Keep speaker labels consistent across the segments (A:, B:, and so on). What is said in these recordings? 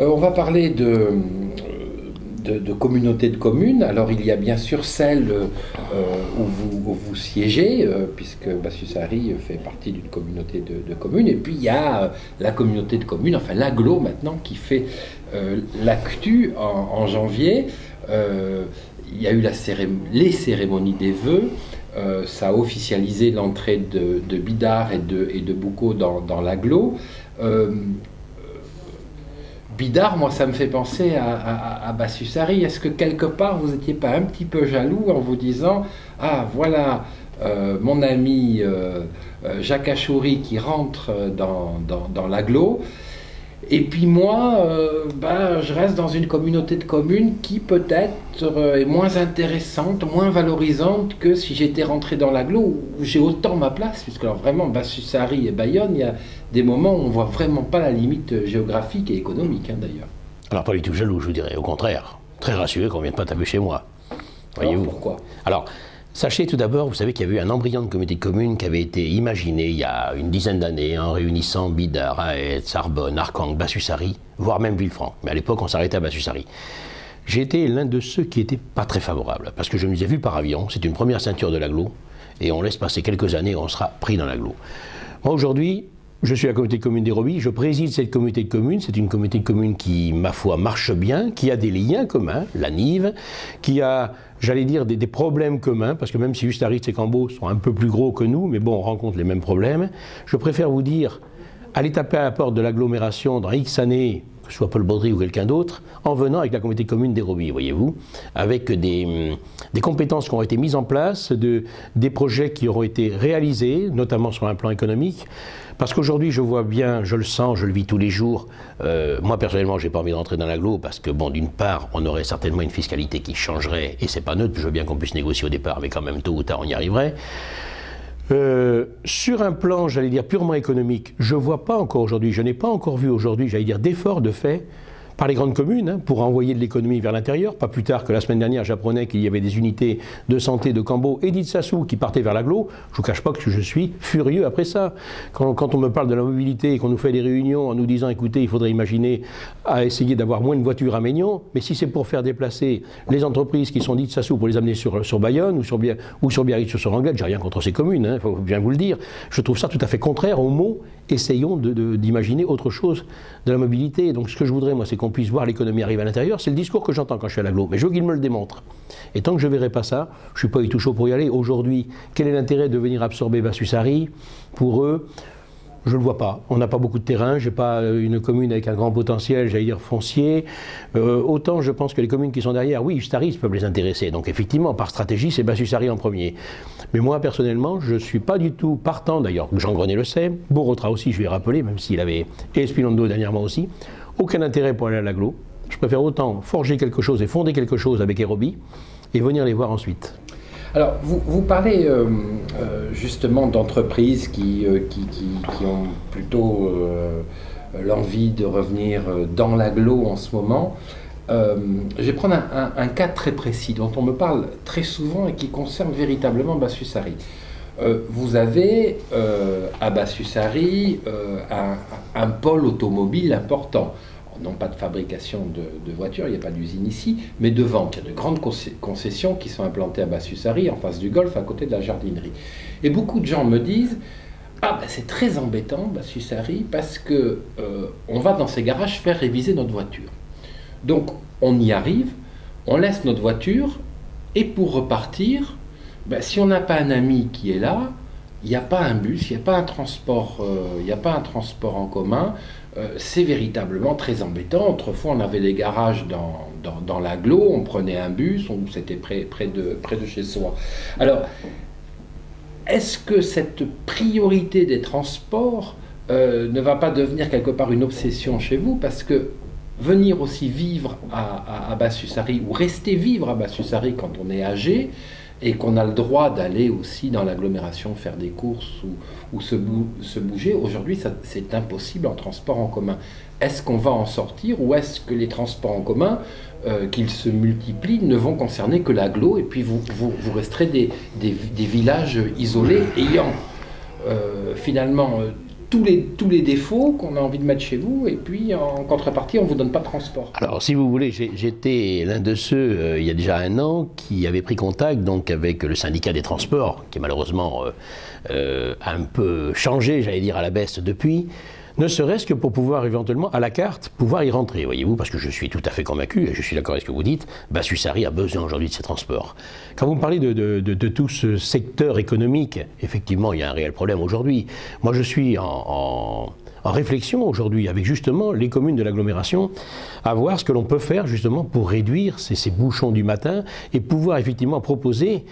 A: On va parler de communautés de communes. Alors il y a bien sûr celle où vous siégez, puisque Bassus-Sari fait partie d'une communauté de communes, et puis il y a la communauté de communes, enfin l'agglo maintenant, qui fait l'actu en janvier. Il y a eu les cérémonies des vœux. Ça a officialisé l'entrée de Bidart et de Boucau dans l'agglo. Bidart, moi, ça me fait penser à Bassus-Sari. Est-ce que quelque part, vous n'étiez pas un petit peu jaloux en vous disant « Ah, voilà mon ami Jacques Achouri qui rentre dans l'agglo, et puis moi, je reste dans une communauté de communes qui peut-être est moins intéressante, moins valorisante que si j'étais rentré dans l'agglo où j'ai autant ma place, puisque alors vraiment Bassus-Sari et Bayonne, il y a des moments où on ne voit vraiment pas la limite géographique et économique, d'ailleurs.
B: Alors pas du tout jaloux, je vous dirais, au contraire. Très rassuré qu'on ne vienne pas taper chez moi.
A: Voyez-vous. Pourquoi?
B: Alors, sachez tout d'abord, vous savez qu'il y avait eu un embryon de communauté de communes qui avait été imaginé il y a une dizaine d'années en réunissant Bidart, Aeth, Sarbonne, Arcang, Bassus-Sari, voire même Villefranche. Mais à l'époque, on s'arrêtait à Bassus-Sari. J'ai été l'un de ceux qui n'étaient pas très favorables, parce que je me les ai vus par avion, c'est une première ceinture de l'agglo, et on laisse passer quelques années, on sera pris dans l'agglo. Moi aujourd'hui, je suis à la communauté de communes d'Héroby, je préside cette communauté de communes, c'est une communauté de communes qui, ma foi, marche bien, qui a des liens communs, la Nive, qui a, j'allais dire, des problèmes communs, parce que même si Ustaritz et Cambo sont un peu plus gros que nous, mais bon, on rencontre les mêmes problèmes, je préfère vous dire, allez taper à la porte de l'agglomération dans X années, que ce soit Paul Baudry ou quelqu'un d'autre, en venant avec la communauté de communes d'Héroby, voyez-vous, avec des compétences qui ont été mises en place, des projets qui auront été réalisés, notamment sur un plan économique. Parce qu'aujourd'hui, je vois bien, je le sens, je le vis tous les jours. Moi, personnellement, je n'ai pas envie de rentrer dans l'agglo parce que, bon, d'une part, on aurait certainement une fiscalité qui changerait, et c'est pas neutre, je veux bien qu'on puisse négocier au départ, mais quand même, tôt ou tard, on y arriverait. Sur un plan, j'allais dire, purement économique, je ne vois pas encore aujourd'hui, je n'ai pas encore vu aujourd'hui, j'allais dire, d'efforts de fait par les grandes communes, pour envoyer de l'économie vers l'intérieur. Pas plus tard que la semaine dernière, j'apprenais qu'il y avait des unités de santé de Cambo et d'Itsassou qui partaient vers l'agglo. Je ne vous cache pas que je suis furieux après ça. Quand on me parle de la mobilité et qu'on nous fait des réunions en nous disant, écoutez, il faudrait imaginer à essayer d'avoir moins de voitures à Maignan, mais si c'est pour faire déplacer les entreprises qui sont d'Itsassou pour les amener sur Bayonne ou sur Biarritz ou sur Anglette, j'ai rien contre ces communes, il faut bien vous le dire. Je trouve ça tout à fait contraire au mot. Essayons d'imaginer autre chose de la mobilité. Donc ce que je voudrais, moi, c'est qu'on puisse voir l'économie arriver à l'intérieur. C'est le discours que j'entends quand je suis à l'agglo. Mais je veux qu'il me le démontre. Et tant que je ne verrai pas ça, je ne suis pas du tout chaud pour y aller. Aujourd'hui, quel est l'intérêt de venir absorber Bassus-Sari? Pour eux, je ne le vois pas. On n'a pas beaucoup de terrain. Je n'ai pas une commune avec un grand potentiel, j'allais dire foncier. Autant je pense que les communes qui sont derrière, oui, Ustaritz peuvent les intéresser. Donc effectivement, par stratégie, c'est Bassus-Sari en premier. Mais moi, personnellement, je ne suis pas du tout partant, d'ailleurs, Jean Grenet le sait, Borotra aussi, je vais rappeler, même s'il avait, et Espilondo dernièrement aussi, aucun intérêt pour aller à l'agglo. Je préfère autant forger quelque chose et fonder quelque chose avec Héroby et venir les voir ensuite.
A: Alors, vous parlez justement d'entreprises qui ont plutôt l'envie de revenir dans l'agglo en ce moment. Je vais prendre un cas très précis dont on me parle très souvent et qui concerne véritablement Bassus-Sari. Vous avez à Bassus-Sari un pôle automobile important. Non pas de fabrication de voitures, il n'y a pas d'usine ici, mais de vente. Il y a de grandes concessions qui sont implantées à Bassus-Sari, en face du golf, à côté de la jardinerie. Et beaucoup de gens me disent « Ah, ben c'est très embêtant, Bassus-Sari, parce que on va dans ces garages faire réviser notre voiture. » Donc, on y arrive, on laisse notre voiture, et pour repartir, ben, si on n'a pas un ami qui est là, il n'y a pas un bus, il n'y a pas un transport, en commun. C'est véritablement très embêtant. Autrefois, on avait des garages dans l'agglo, on prenait un bus, c'était près de chez soi. Alors, est-ce que cette priorité des transports ne va pas devenir quelque part une obsession chez vous? Parce que venir aussi vivre à Bassus-Sari, ou rester vivre à Bassus-Sari quand on est âgé, et qu'on a le droit d'aller aussi dans l'agglomération faire des courses ou se bouger, aujourd'hui c'est impossible en transport en commun. Est-ce qu'on va en sortir, ou est-ce que les transports en commun, qu'ils se multiplient, ne vont concerner que l'agglo, et puis vous resterez des villages isolés ayant finalement tous les défauts qu'on a envie de mettre chez vous, et puis en contrepartie, on ne vous donne pas de transport.
B: Alors, si vous voulez, j'étais l'un de ceux, il y a déjà 1 an, qui avait pris contact donc, avec le syndicat des transports, qui malheureusement a un peu changé, j'allais dire, à la baisse depuis, ne serait-ce que pour pouvoir éventuellement, à la carte, pouvoir y rentrer, voyez-vous, parce que je suis tout à fait convaincu, et je suis d'accord avec ce que vous dites, Basse-Ussari a besoin aujourd'hui de ces transports. Quand vous me parlez de tout ce secteur économique, effectivement, il y a un réel problème aujourd'hui. Moi, je suis en réflexion aujourd'hui avec justement les communes de l'agglomération à voir ce que l'on peut faire justement pour réduire ces bouchons du matin et pouvoir effectivement proposer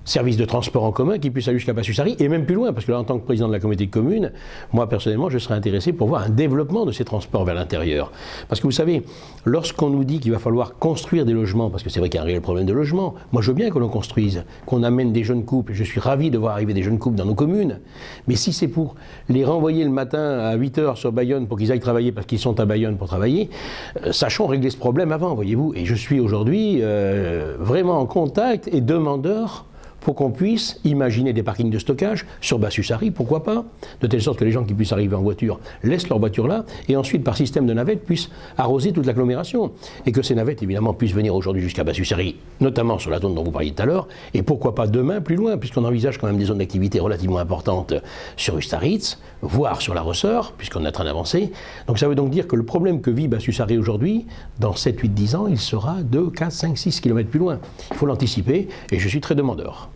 B: services de transport en commun qui puissent aller jusqu'à Basse-Ussari et même plus loin, parce que là, en tant que président de la communauté de communes, moi personnellement, je serais intéressé pour voir un développement de ces transports vers l'intérieur. Parce que vous savez, lorsqu'on nous dit qu'il va falloir construire des logements, parce que c'est vrai qu'il y a un réel problème de logement, moi je veux bien que l'on construise, qu'on amène des jeunes couples, je suis ravi de voir arriver des jeunes couples dans nos communes, mais si c'est pour les renvoyer le matin à 8 h sur Bayonne pour qu'ils aillent travailler parce qu'ils sont à Bayonne pour travailler, sachons régler ce problème avant, voyez-vous. Et je suis aujourd'hui vraiment en contact et demandeur pour qu'on puisse imaginer des parkings de stockage sur Basse-Ussari, pourquoi pas, de telle sorte que les gens qui puissent arriver en voiture laissent leur voiture là, et ensuite, par système de navettes, puissent arroser toute l'agglomération. Et que ces navettes, évidemment, puissent venir aujourd'hui jusqu'à Basse-Ussari, notamment sur la zone dont vous parliez tout à l'heure, et pourquoi pas demain plus loin, puisqu'on envisage quand même des zones d'activité relativement importantes sur Ustaritz, voire sur la Ressort, puisqu'on est en train d'avancer. Donc ça veut donc dire que le problème que vit Basse-Ussari aujourd'hui, dans 7, 8, 10 ans, il sera de 4, 5, 6 km plus loin. Il faut l'anticiper, et je suis très demandeur.